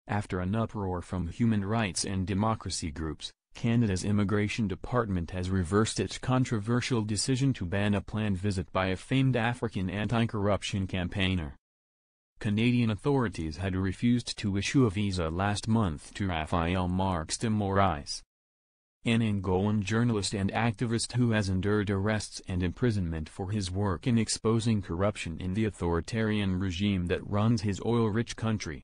After an uproar from human rights and democracy groups, Canada's Immigration Department has reversed its controversial decision to ban a planned visit by a famed African anti-corruption campaigner. Canadian authorities had refused to issue a visa last month to Rafael Marques de Morais, an Angolan journalist and activist who has endured arrests and imprisonment for his work in exposing corruption in the authoritarian regime that runs his oil-rich country.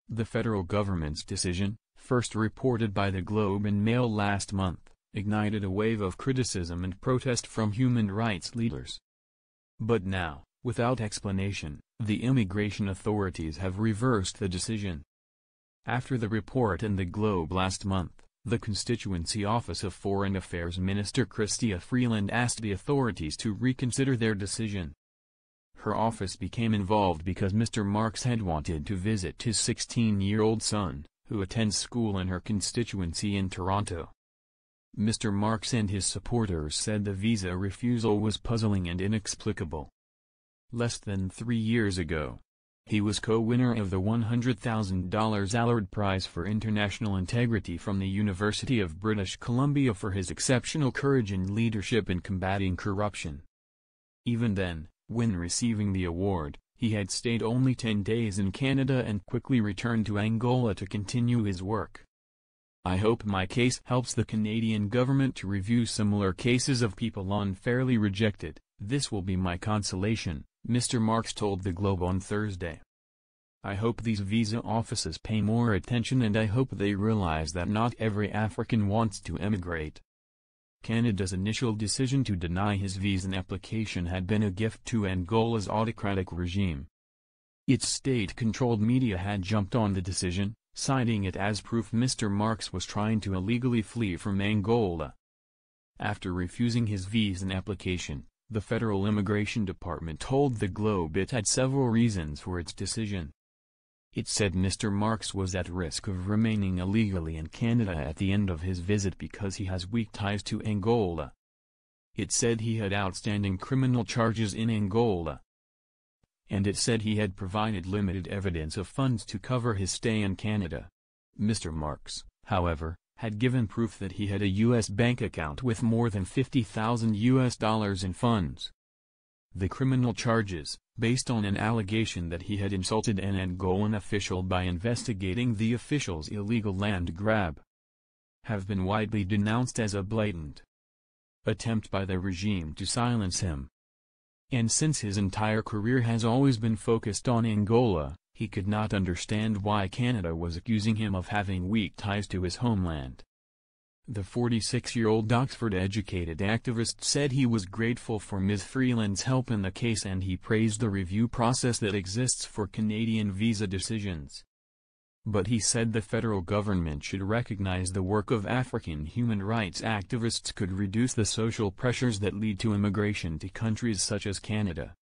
The federal government's decision, first reported by the Globe and Mail last month, ignited a wave of criticism and protest from human rights leaders. But now, without explanation, the immigration authorities have reversed the decision. After the report in the Globe last month, the Constituency Office of Foreign Affairs Minister Chrystia Freeland asked the authorities to reconsider their decision. Her office became involved because Mr. Marques had wanted to visit his 16-year-old son, who attends school in her constituency in Toronto. Mr. Marques and his supporters said the visa refusal was puzzling and inexplicable. Less than 3 years ago, he was co-winner of the $100,000 Allard Prize for International Integrity from the University of British Columbia for his exceptional courage and leadership in combating corruption. Even then, when receiving the award, he had stayed only 10 days in Canada and quickly returned to Angola to continue his work. I hope my case helps the Canadian government to review similar cases of people unfairly rejected. This will be my consolation, Mr. Marques told the Globe on Thursday. I hope these visa offices pay more attention and I hope they realize that not every African wants to emigrate. Canada's initial decision to deny his visa application had been a gift to Angola's autocratic regime. Its state-controlled media had jumped on the decision, citing it as proof Mr. Marques was trying to illegally flee from Angola. After refusing his visa application, the Federal Immigration Department told the Globe it had several reasons for its decision. It said Mr. Marques was at risk of remaining illegally in Canada at the end of his visit because he has weak ties to Angola. It said he had outstanding criminal charges in Angola. And it said he had provided limited evidence of funds to cover his stay in Canada. Mr. Marques, however, had given proof that he had a U.S. bank account with more than $50,000 in funds. The criminal charges, based on an allegation that he had insulted an Angolan official by investigating the official's illegal land grab, have been widely denounced as a blatant attempt by the regime to silence him. And since his entire career has always been focused on Angola, he could not understand why Canada was accusing him of having weak ties to his homeland. The 46-year-old Oxford-educated activist said he was grateful for Ms. Freeland's help in the case and he praised the review process that exists for Canadian visa decisions. But he said the federal government should recognize the work of African human rights activists could reduce the social pressures that lead to immigration to countries such as Canada.